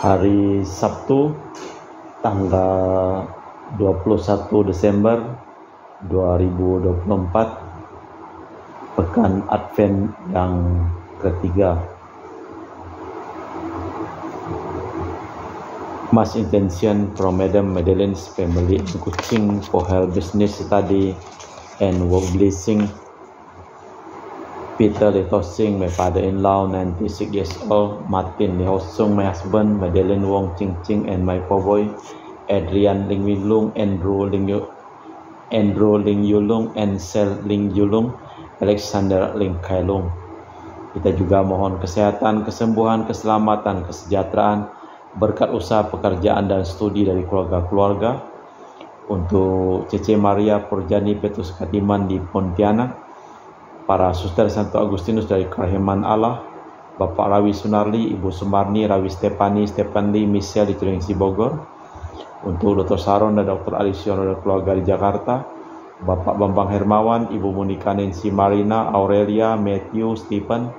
hari Sabtu tanggal 21 Desember 2024, pekan Advent yang ketiga. Mass intention from Madam Madeleine's family in Kuching for her business study and work blessing. Peter Lee Tosing, my father-in-law, 96 years old. Martin Lee Hosung, my husband. Madeleine Wong Ching Ching and my boy. Adrian Ling Wilung, Andrew Ling Yulung, Ansel Ling Yulung, Alexander Ling Kailung. Kita juga mohon kesehatan, kesembuhan, keselamatan, kesejahteraan, berkat usaha pekerjaan dan studi dari keluarga-keluarga. Untuk Cece Maria Purjani Petrus Katiman di Pontianak, para suster Santo Agustinus dari Kerahiman Allah, Bapak Rawi Sunarli, Ibu Sumarni, Rawi Stefani, Stefan Lee, Michelle di Cilengsi Bogor. Untuk Dr. Saron dan Dr. Alisiono dan keluarga di Jakarta, Bapak Bambang Hermawan, Ibu Monika Nancy Marina, Aurelia, Matthew, Stephen,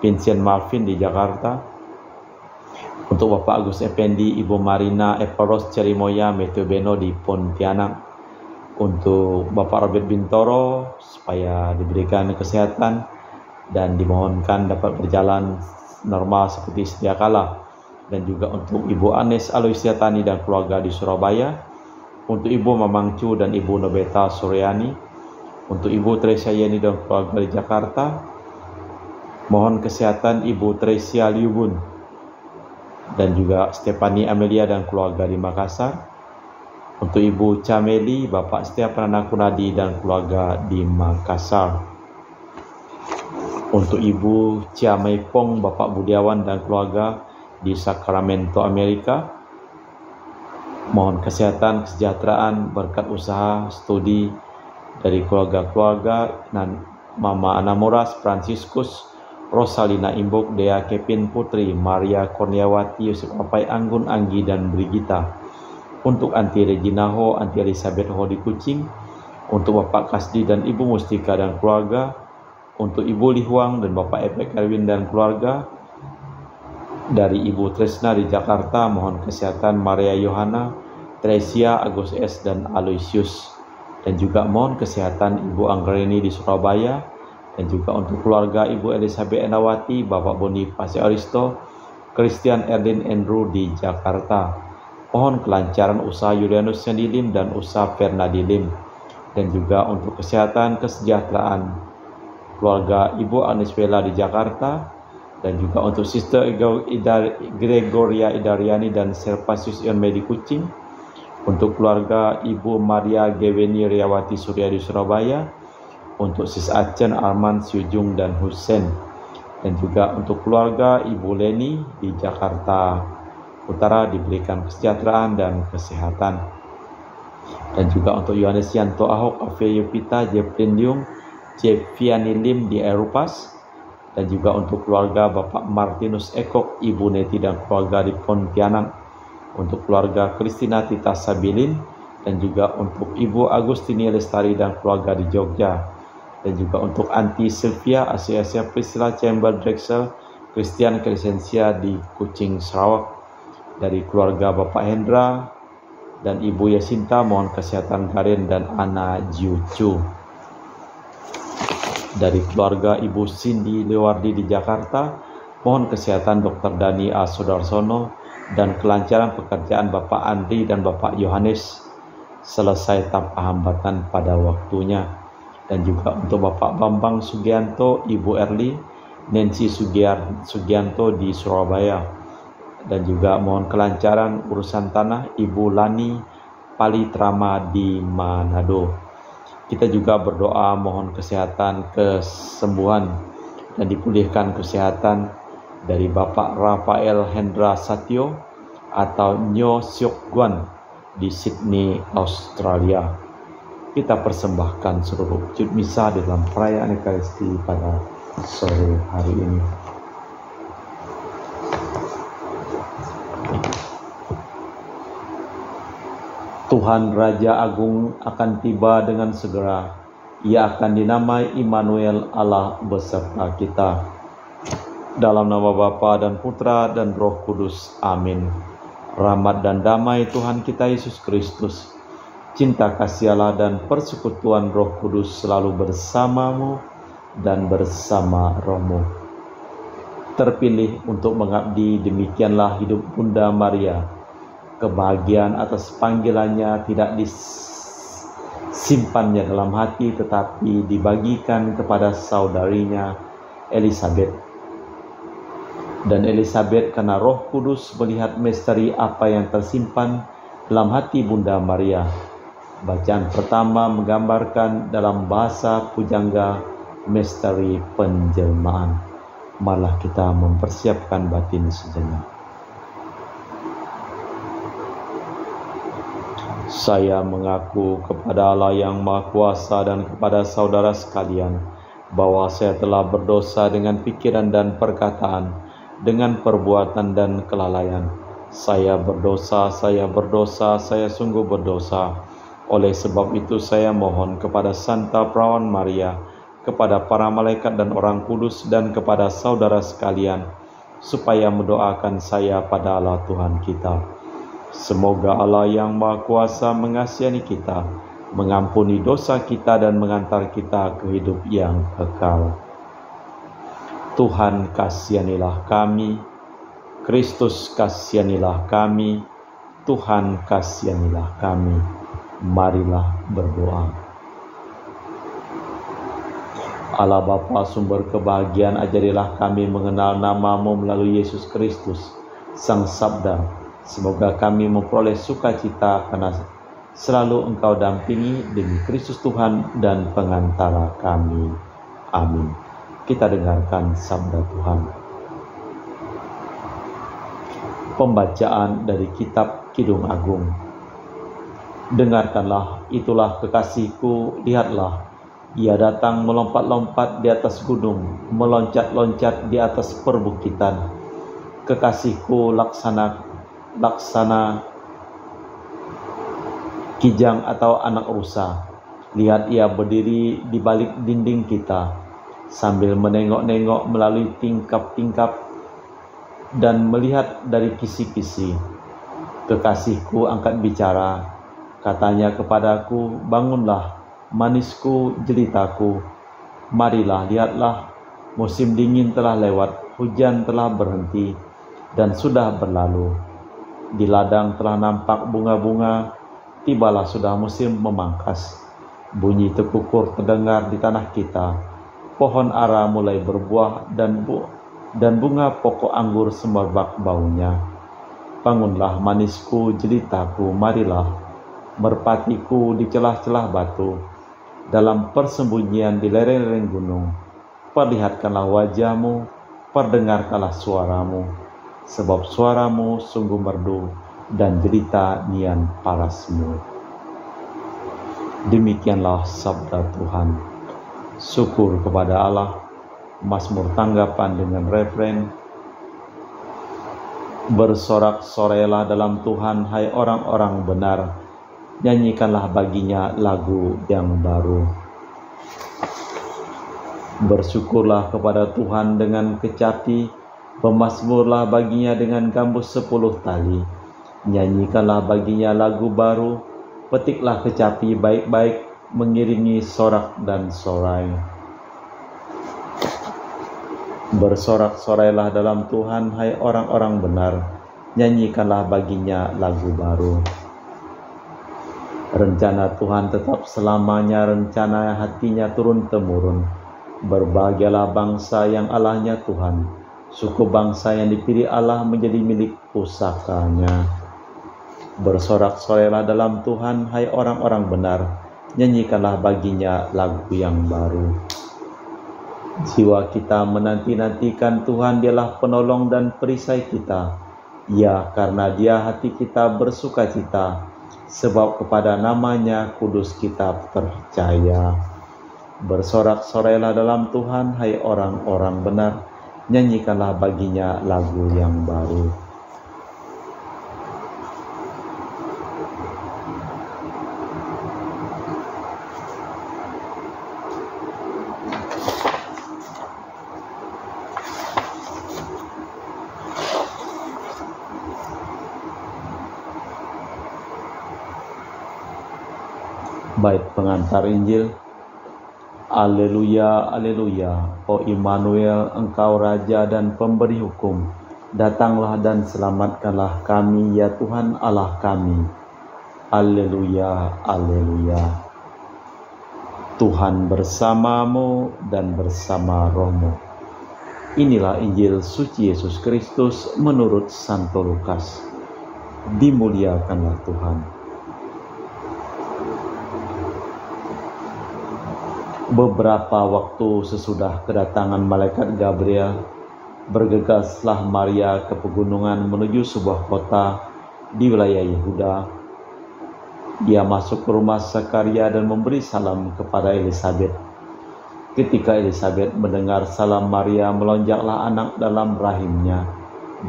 Vincent Marvin di Jakarta. Untuk Bapak Agus Effendi, Ibu Marina Eparos Cerimoya, Matthew Beno di Pontianak. Untuk Bapak Robert Bintoro supaya diberikan kesehatan dan dimohonkan dapat berjalan normal seperti sedia kala. Dan juga untuk Ibu Anes Aloysia Tani dan keluarga di Surabaya. Untuk Ibu Mamang Chu dan Ibu Nobeta Suryani. Untuk Ibu Tresia Yeni dan keluarga di Jakarta. Mohon kesehatan Ibu Tresia Liubun dan juga Stefani Amelia dan keluarga di Makassar. Untuk Ibu Cameli, Bapak Setia Pranana Kunadi dan keluarga di Makassar. Untuk Ibu Chia Mei Pong, Bapak Budiawan dan keluarga di Sacramento, Amerika. Mohon kesehatan, kesejahteraan, berkat usaha, studi dari keluarga-keluarga dan Mama Anamuras, Franciscus, Rosalina Imbok, Dea Kevin Putri, Maria Kurniawati, Yusuf Apai Anggun, Anggi dan Brigita. Untuk Anti Regina Ho, Anti Elizabeth Ho di Kuching. Untuk Bapak Kasdi dan Ibu Mustika dan keluarga. Untuk Ibu Li Huang dan Bapak Epek Erwin dan keluarga. Dari Ibu Tresna di Jakarta, mohon kesehatan Maria Yohana, Tresia, Agus S dan Aloysius. Dan juga mohon kesehatan Ibu Anggreni di Surabaya. Dan juga untuk keluarga Ibu Elizabeth Enawati, Bapak Boniface Aristo, Christian Erlin Andrew di Jakarta. Mohon kelancaran usaha Julianus Sendilim dan usaha Fernadilim. Dan juga untuk kesehatan, kesejahteraan keluarga Ibu Agnes Vela di Jakarta. Dan juga untuk Sister Gregoria Idariani dan Serpasius Ion Medi Kuching. Untuk keluarga Ibu Maria Geweni Riawati Surya di Surabaya. Untuk Sis Acen, Arman, Syujung dan Husen. Dan juga untuk keluarga Ibu Leni di Jakarta Utara diberikan kesejahteraan dan kesehatan. Dan juga untuk Yohanes Yanto Ahok, Ave Yupita, Jeprin Yung, Jeviani Lim di Erupas. Dan juga untuk keluarga Bapak Martinus Ekok, Ibu Neti dan keluarga di Pontianak. Untuk keluarga Kristina Tita Sabilin. Dan juga untuk Ibu Agustini Lestari dan keluarga di Jogja. Dan juga untuk Anti Sylvia, Asia Priscilla Chamber Drexel, Christian Crescencia di Kuching, Sarawak. Dari keluarga Bapak Hendra dan Ibu Yasinta, mohon kesehatan Karin dan Ana Jiucu. Dari keluarga Ibu Cindy Lewardi di Jakarta, mohon kesehatan Dr. Dani A. Sudarsono dan kelancaran pekerjaan Bapak Andri dan Bapak Yohanes selesai tanpa hambatan pada waktunya. Dan juga untuk Bapak Bambang Sugianto, Ibu Erli, Nancy Sugianto di Surabaya. Dan juga mohon kelancaran urusan tanah Ibu Lani Palitrama di Manado. Kita juga berdoa mohon kesehatan, kesembuhan dan dipulihkan kesehatan dari Bapak Rafael Hendra Satyo atau Nyo Siok Guan di Sydney, Australia. Kita persembahkan seluruh wujud misa dalam perayaan Ekaristi pada sore hari ini. Tuhan Raja Agung akan tiba dengan segera. Ia akan dinamai Immanuel, Allah beserta kita. Dalam nama Bapa dan Putra dan Roh Kudus. Amin. Rahmat dan damai Tuhan kita Yesus Kristus, cinta kasih Allah dan persekutuan Roh Kudus selalu bersamamu dan bersama rohmu. Terpilih untuk mengabdi, demikianlah hidup Bunda Maria. Kebahagiaan atas panggilannya tidak disimpannya dalam hati, tetapi dibagikan kepada saudarinya Elisabet. Dan Elisabet karena Roh Kudus melihat misteri apa yang tersimpan dalam hati Bunda Maria. Bacaan pertama menggambarkan dalam bahasa pujangga misteri penjelmaan. Malah kita mempersiapkan batin sejenak. Saya mengaku kepada Allah yang Maha Kuasa dan kepada saudara sekalian bahwa saya telah berdosa dengan pikiran dan perkataan, dengan perbuatan dan kelalaian. Saya berdosa, saya sungguh berdosa. Oleh sebab itu saya mohon kepada Santa Perawan Maria, kepada para malaikat dan orang kudus, dan kepada saudara sekalian, supaya mendoakan saya pada Allah Tuhan kita. Semoga Allah yang Maha Kuasa mengasihani kita, mengampuni dosa kita, dan mengantar kita ke hidup yang kekal. Tuhan kasihanilah kami, Kristus kasihanilah kami, Tuhan kasihanilah kami. Marilah berdoa. Allah Bapa sumber kebahagiaan, ajarilah kami mengenal nama-Mu melalui Yesus Kristus, Sang Sabda. Semoga kami memperoleh sukacita karena selalu Engkau dampingi, demi Kristus Tuhan dan pengantara kami. Amin. Kita dengarkan sabda Tuhan. Pembacaan dari kitab Kidung Agung. Dengarkanlah, itulah kekasihku, lihatlah, ia datang melompat-lompat di atas gunung, meloncat-loncat di atas perbukitan. Kekasihku laksana kijang atau anak rusa. Lihat, ia berdiri di balik dinding kita, sambil menengok-nengok melalui tingkap-tingkap dan melihat dari kisi-kisi. Kekasihku angkat bicara, katanya kepadaku, bangunlah, manisku, jelitaku. Marilah, lihatlah, musim dingin telah lewat, hujan telah berhenti dan sudah berlalu. Di ladang telah nampak bunga-bunga, tibalah sudah musim memangkas. Bunyi tekukur terdengar di tanah kita. Pohon ara mulai berbuah dan bunga pokok anggur semerbak baunya. Bangunlah manisku, jelitaku, marilah, merpatiku di celah-celah batu, dalam persembunyian di lereng-lereng gunung. Perlihatkanlah wajahmu, perdengarkanlah suaramu, sebab suaramu sungguh merdu dan jelita nian parasmu. Demikianlah sabda Tuhan. Syukur kepada Allah. Mazmur tanggapan dengan refren, bersorak-sorailah dalam Tuhan, hai orang-orang benar, nyanyikanlah baginya lagu yang baru. Bersyukurlah kepada Tuhan dengan kecapi, bermazmurlah baginya dengan gambus 10 tali, nyanyikanlah baginya lagu baru, petiklah kecapi baik-baik, mengiringi sorak dan sorai. Bersorak-sorailah dalam Tuhan, hai orang-orang benar, nyanyikanlah baginya lagu baru. Rencana Tuhan tetap selamanya, rencana hatinya turun-temurun. Berbahagialah bangsa yang Allahnya Tuhan, suku bangsa yang dipilih Allah menjadi milik pusakanya. Bersorak-sorailah dalam Tuhan, hai orang-orang benar, nyanyikanlah baginya lagu yang baru. Jiwa kita menanti-nantikan Tuhan, dialah penolong dan perisai kita. Ya, karena Dia hati kita bersukacita, sebab kepada namanya kudus kita percaya. Bersorak-sorailah dalam Tuhan, hai orang-orang benar, nyanyikanlah baginya lagu yang baru. Bait pengantar Injil. Haleluya, haleluya. O Immanuel, Engkau Raja dan Pemberi hukum, datanglah dan selamatkanlah kami, ya Tuhan Allah kami. Haleluya, haleluya. Tuhan bersamamu dan bersama rohmu. Inilah Injil suci Yesus Kristus menurut Santo Lukas. Dimuliakanlah Tuhan. Beberapa waktu sesudah kedatangan malaikat Gabriel, bergegaslah Maria ke pegunungan menuju sebuah kota di wilayah Yehuda. Dia masuk ke rumah Zakaria dan memberi salam kepada Elisabet. Ketika Elisabet mendengar salam Maria, melonjaklah anak dalam rahimnya,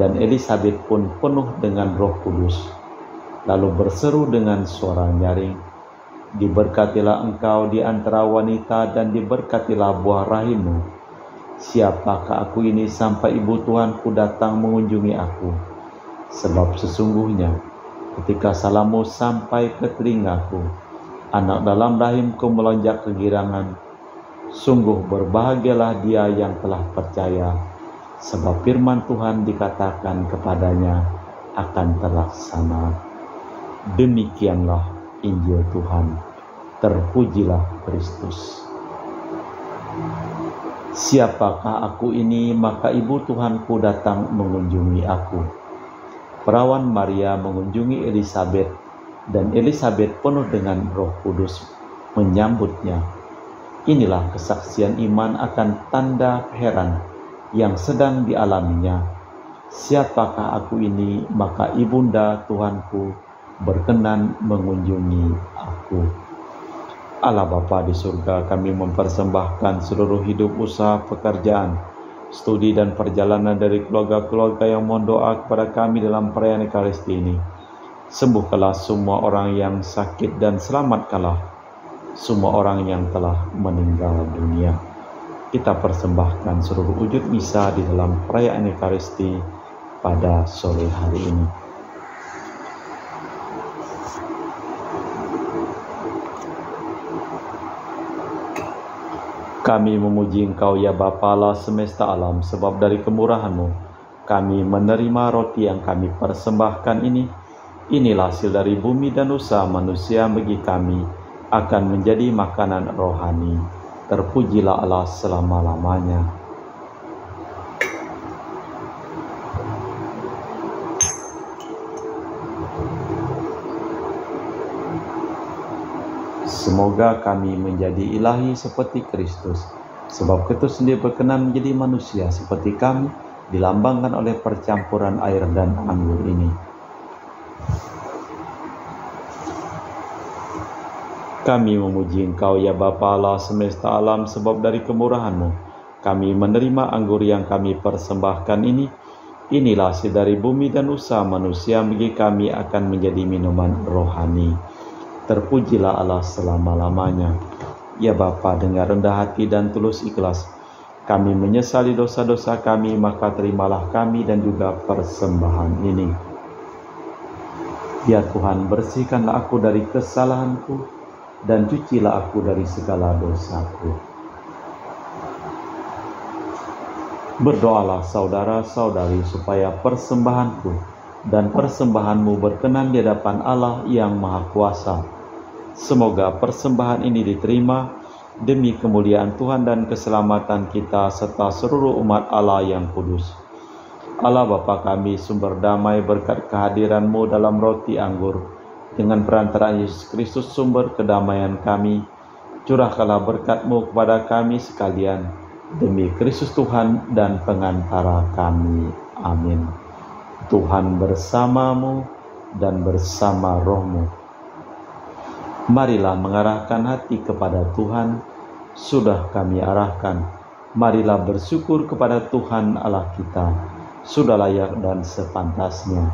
dan Elisabet pun penuh dengan Roh Kudus. Lalu berseru dengan suara nyaring, "Diberkatilah engkau di antara wanita, dan diberkatilah buah rahimmu. Siapakah aku ini sampai ibu Tuhanku datang mengunjungi aku? Sebab sesungguhnya ketika salammu sampai ke telingaku, anak dalam rahimku melonjak kegirangan. Sungguh berbahagialah dia yang telah percaya, sebab firman Tuhan dikatakan kepadanya akan terlaksana." Demikianlah Injil Tuhan. Terpujilah Kristus. Siapakah aku ini, maka ibu Tuhanku datang mengunjungi aku. Perawan Maria mengunjungi Elisabet, dan Elisabet penuh dengan Roh Kudus menyambutnya. Inilah kesaksian iman akan tanda heran yang sedang dialaminya. Siapakah aku ini, maka ibunda Tuhanku berkenan mengunjungi aku. Allah Bapa di surga, kami mempersembahkan seluruh hidup, usaha, pekerjaan, studi dan perjalanan dari keluarga-keluarga yang mohon doa kepada kami dalam perayaan Ekaristi ini. Sembuhkanlah semua orang yang sakit dan selamatkanlah semua orang yang telah meninggal dunia. Kita persembahkan seluruh wujud misa di dalam perayaan Ekaristi pada sore hari ini. Kami memuji Engkau ya Bapa Allah semesta alam, sebab dari kemurahan-Mu kami menerima roti yang kami persembahkan ini. Inilah hasil dari bumi dan usaha manusia bagi kami, akan menjadi makanan rohani. Terpujilah Allah selama-lamanya. Semoga kami menjadi ilahi seperti Kristus, sebab Kristus sendiri berkenan menjadi manusia seperti kami, dilambangkan oleh percampuran air dan anggur ini. Kami memuji Engkau ya Bapa Allah semesta alam, sebab dari kemurahan-Mu kami menerima anggur yang kami persembahkan ini. Inilah hasil dari bumi dan usaha manusia bagi kami, akan menjadi minuman rohani. Terpujilah Allah selama-lamanya. Ya Bapa, dengan rendah hati dan tulus ikhlas kami menyesali dosa-dosa kami, maka terimalah kami dan juga persembahan ini. Ya Tuhan, bersihkanlah aku dari kesalahanku, dan cucilah aku dari segala dosaku. Berdoalah saudara-saudari, supaya persembahanku dan persembahanmu berkenan di hadapan Allah yang Maha Kuasa. Semoga persembahan ini diterima demi kemuliaan Tuhan dan keselamatan kita serta seluruh umat Allah yang kudus. Allah Bapa kami, sumber damai, berkat kehadiran-Mu dalam roti anggur, dengan perantaraan Yesus Kristus sumber kedamaian kami, curahkanlah berkat-Mu kepada kami sekalian, demi Kristus Tuhan dan pengantara kami. Amin. Tuhan bersamamu dan bersama rohmu. Marilah mengarahkan hati kepada Tuhan. Sudah kami arahkan, marilah bersyukur kepada Tuhan Allah kita. Sudah layak dan sepantasnya.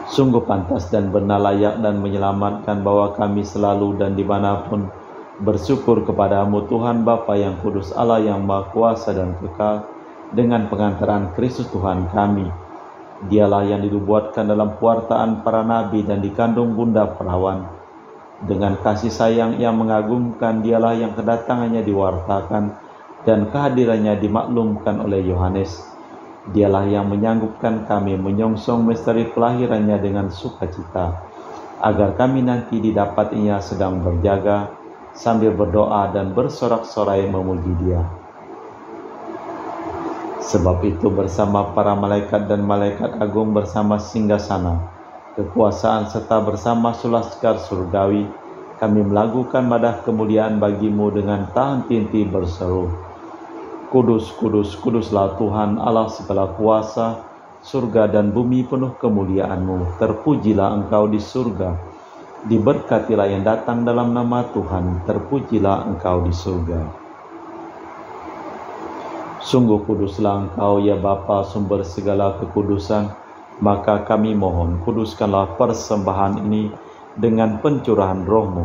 Sungguh pantas dan benar, layak dan menyelamatkan bahwa kami selalu dan dimanapun bersyukur kepada-Mu Tuhan Bapa yang kudus, Allah yang Maha Kuasa dan kekal, dengan pengantaran Kristus Tuhan kami. Dialah yang dinubuatkan dalam pewartaan para nabi dan dikandung bunda perawan, Dengan kasih sayang yang mengagumkan, dialah yang kedatangannya diwartakan dan kehadirannya dimaklumkan oleh Yohanes. Dialah yang menyanggupkan kami menyongsong misteri kelahirannya dengan sukacita, agar kami nanti didapatinya sedang berjaga sambil berdoa dan bersorak-sorai memuji Dia. Sebab itu bersama para malaikat dan malaikat agung, bersama singgasana kekuasaan serta bersama sulaskar surgawi, kami melakukan madah kemuliaan bagimu dengan tak henti-henti berseru, Kudus, kudus, kuduslah Tuhan Allah segala kuasa, surga dan bumi penuh kemuliaan-Mu. Terpujilah Engkau di surga, diberkatilah yang datang dalam nama Tuhan, terpujilah Engkau di surga. Sungguh kuduslah Engkau ya Bapa, sumber segala kekudusan. Maka kami mohon, kuduskanlah persembahan ini dengan pencurahan Roh-Mu,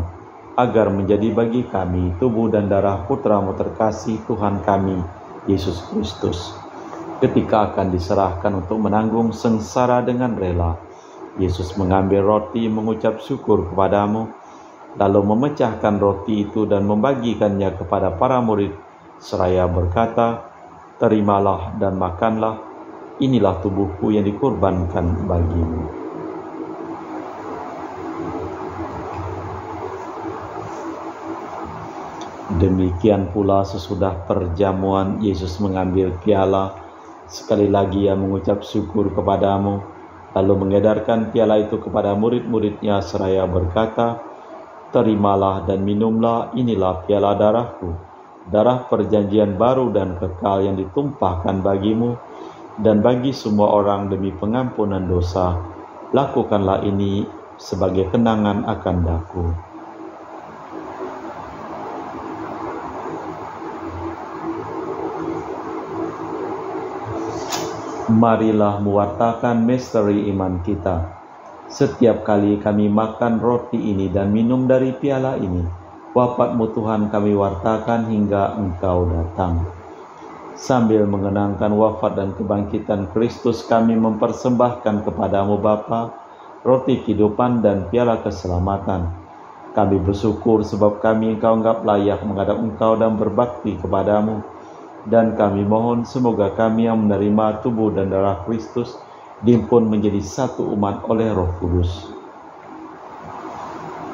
agar menjadi bagi kami tubuh dan darah Putra-Mu terkasih, Tuhan kami, Yesus Kristus. Ketika akan diserahkan untuk menanggung sengsara dengan rela, Yesus mengambil roti, mengucap syukur kepadamu, lalu memecahkan roti itu dan membagikannya kepada para murid, seraya berkata, "Terimalah dan makanlah, inilah tubuhku yang dikorbankan bagimu." Demikian pula sesudah perjamuan, Yesus mengambil piala. Sekali lagi Ia mengucap syukur kepadamu, lalu mengedarkan piala itu kepada murid-muridnya seraya berkata, "Terimalah dan minumlah, inilah piala darahku, darah perjanjian baru dan kekal yang ditumpahkan bagimu dan bagi semua orang demi pengampunan dosa. Lakukanlah ini sebagai kenangan akan Aku." Marilah mewartakan misteri iman kita. Setiap kali kami makan roti ini dan minum dari piala ini, wafat-Mu Tuhan kami wartakan hingga Engkau datang. Sambil mengenangkan wafat dan kebangkitan Kristus, kami mempersembahkan kepadamu Bapa, roti kehidupan dan piala keselamatan. Kami bersyukur sebab kami Engkau anggap layak menghadap Engkau dan berbakti kepadamu. Dan kami mohon semoga kami yang menerima tubuh dan darah Kristus dihimpun menjadi satu umat oleh Roh Kudus.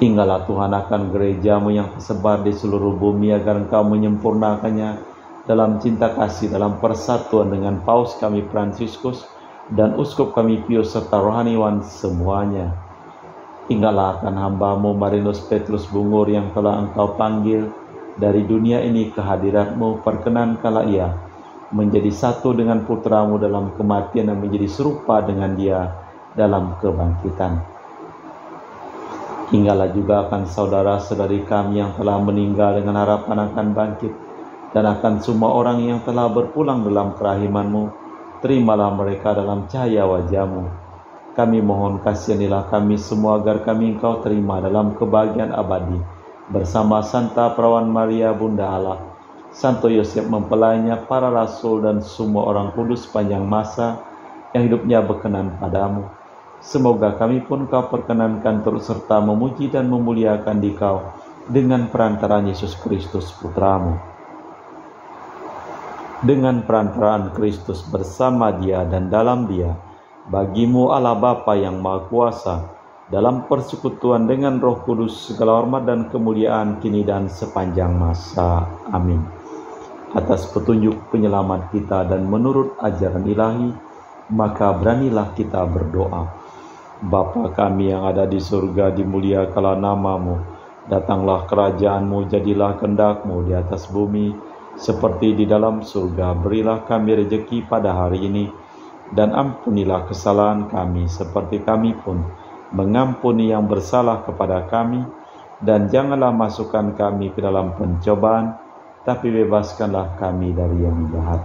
Tinggallah Tuhan akan gereja-Mu yang tersebar di seluruh bumi, agar Engkau menyempurnakannya dalam cinta kasih, dalam persatuan dengan Paus kami Fransiskus dan Uskup kami Pius serta rohaniwan semuanya. Tinggallah akan hamba-Mu Marinus Petrus Bungur yang telah Engkau panggil dari dunia ini ke hadirat-Mu. Perkenankanlah ia menjadi satu dengan Putra-Mu dalam kematian dan menjadi serupa dengan Dia dalam kebangkitan. Tinggallah juga akan saudara-saudari kami yang telah meninggal dengan harapan akan bangkit, dan akan semua orang yang telah berpulang dalam kerahiman-Mu. Terimalah mereka dalam cahaya wajah-Mu. Kami mohon kasihanilah kami semua agar kami Engkau terima dalam kebahagiaan abadi bersama Santa Perawan Maria Bunda Allah, Santo Yosef mempelainya, para rasul dan semua orang kudus sepanjang masa yang hidupnya berkenan padamu. Semoga kami pun Kau perkenankan turut serta memuji dan memuliakan Dikau dengan perantaraan Yesus Kristus Putra-Mu. Dengan perantaraan Kristus bersama Dia dan dalam Dia, bagi-Mu Allah Bapa yang Maha Kuasa, dalam persekutuan dengan Roh Kudus, segala hormat dan kemuliaan kini dan sepanjang masa. Amin. Atas petunjuk penyelamat kita dan menurut ajaran ilahi, maka beranilah kita berdoa. Bapa kami yang ada di surga, dimuliakanlah nama-Mu. Datanglah kerajaan-Mu, jadilah kehendak-Mu di atas bumi seperti di dalam surga. Berilah kami rejeki pada hari ini, dan ampunilah kesalahan kami seperti kami pun mengampuni yang bersalah kepada kami, dan janganlah masukkan kami ke dalam pencobaan, tapi bebaskanlah kami dari yang jahat.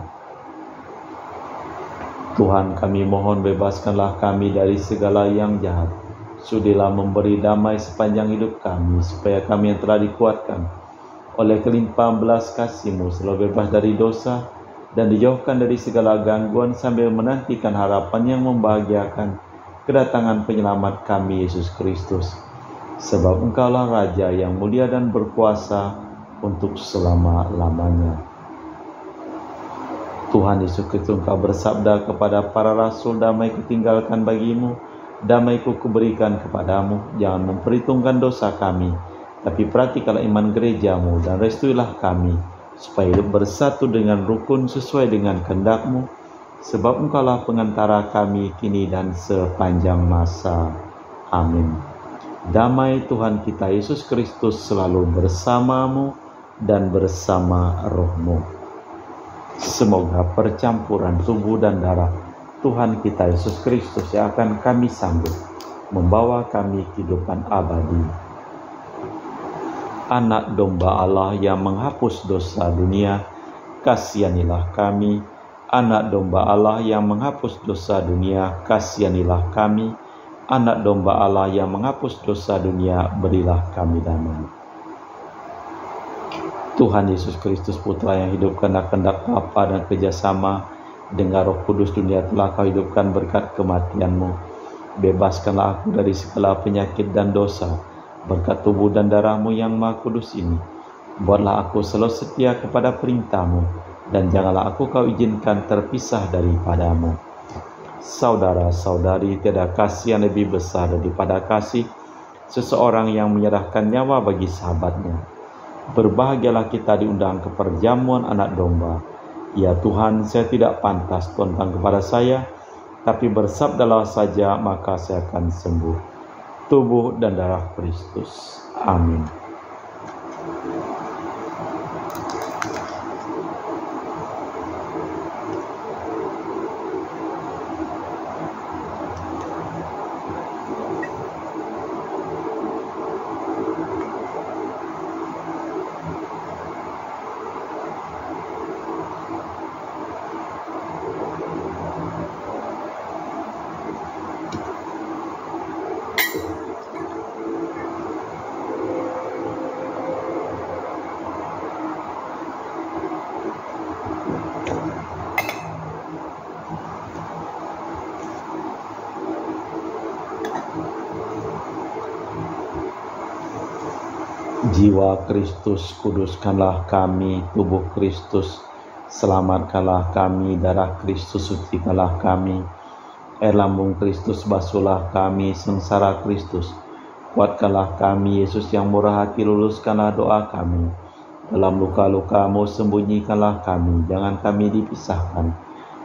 Tuhan, kami mohon bebaskanlah kami dari segala yang jahat. Sudilah memberi damai sepanjang hidup kami, supaya kami yang telah dikuatkan oleh kelimpahan belas kasih-Mu selalu bebas dari dosa dan dijauhkan dari segala gangguan, sambil menantikan harapan yang membahagiakan kedatangan penyelamat kami, Yesus Kristus. sebab Engkaulah Raja yang mulia dan berkuasa untuk selama-lamanya. Tuhan Yesus Kristus, Engkau bersabda kepada para rasul, damai kutinggalkan bagimu, damai-Ku kuberikan kepadamu. Jangan memperhitungkan dosa kami, tapi perhatikanlah iman gerejamu dan restuilah kami, supaya hidup bersatu dengan rukun sesuai dengan kehendak-Mu, sebab Engkaulah pengantara kami kini dan sepanjang masa. Amin. Damai Tuhan kita Yesus Kristus selalu bersamamu dan bersama rohmu. Semoga percampuran tubuh dan darah Tuhan kita Yesus Kristus yang akan kami sambut membawa kami kehidupan abadi. Anak domba Allah yang menghapus dosa dunia, kasihanilah kami. Anak domba Allah yang menghapus dosa dunia, kasihanilah kami. Anak domba Allah yang menghapus dosa dunia, berilah kami damai. Tuhan Yesus Kristus, Putra yang hidup karena kehendak Bapa dan kerjasama dengan Roh Kudus, dunia telah Kau hidupkan berkat kematian-Mu. Bebaskanlah aku dari segala penyakit dan dosa berkat tubuh dan darah-Mu yang Maha Kudus ini. Buatlah aku selalu setia kepada perintah-Mu, dan janganlah aku Kau izinkan terpisah daripada-Mu. Saudara-saudari, tiada kasih yang lebih besar daripada kasih seseorang yang menyerahkan nyawa bagi sahabatnya. Berbahagialah kita diundang ke perjamuan anak domba. Ya Tuhan, saya tidak pantas tentang kepada saya, tapi bersabdalah saja maka saya akan sembuh. Tubuh dan darah Kristus. Amin. Jiwa Kristus, kuduskanlah kami. Tubuh Kristus, selamatkanlah kami. Darah Kristus, sucikanlah kami. Air lambung Kristus, basuhlah kami. Sengsara Kristus, kuatkanlah kami. Yesus yang murah hati, luluskanlah doa kami. Dalam luka-luka-Mu, sembunyikanlah kami. Jangan kami dipisahkan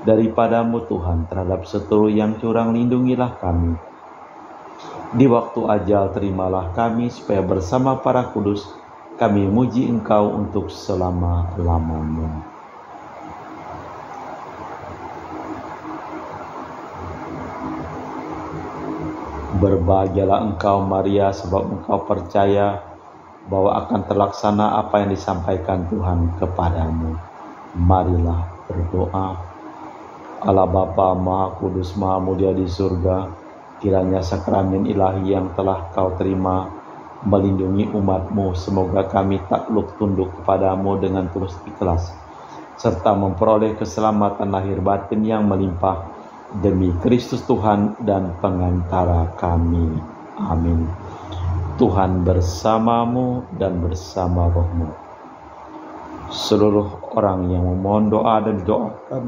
daripada-Mu Tuhan. Terhadap seteru yang curang, lindungilah kami. Di waktu ajal terimalah kami, supaya bersama para kudus kami memuji Engkau untuk selama-lamanya. Berbahagialah engkau Maria, sebab engkau percaya bahwa akan terlaksana apa yang disampaikan Tuhan kepadamu. Marilah berdoa. Allah Bapa Maha Kudus, Maha Mulia di surga, kiranya sakramen ilahi yang telah Kau terima melindungi umat-Mu. Semoga kami takluk tunduk kepadamu dengan tulus ikhlas, serta memperoleh keselamatan lahir batin yang melimpah demi Kristus Tuhan dan pengantara kami. Amin. Tuhan bersamamu dan bersama rohmu. Seluruh orang yang memohon doa dan didoakan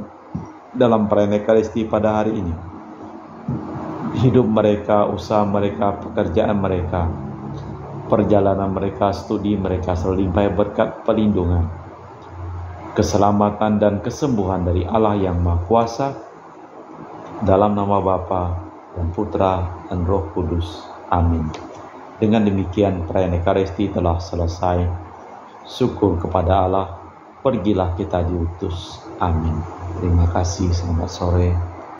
dalam perayaan Ekaristi pada hari ini, hidup mereka, usaha mereka, pekerjaan mereka, perjalanan mereka, studi mereka selalu limpah berkat perlindungan, keselamatan dan kesembuhan dari Allah yang Maha Kuasa, dalam nama Bapa dan Putra dan Roh Kudus. Amin. Dengan demikian perayaan Ekaristi telah selesai. Syukur kepada Allah, pergilah kita diutus. Amin. Terima kasih, selamat sore.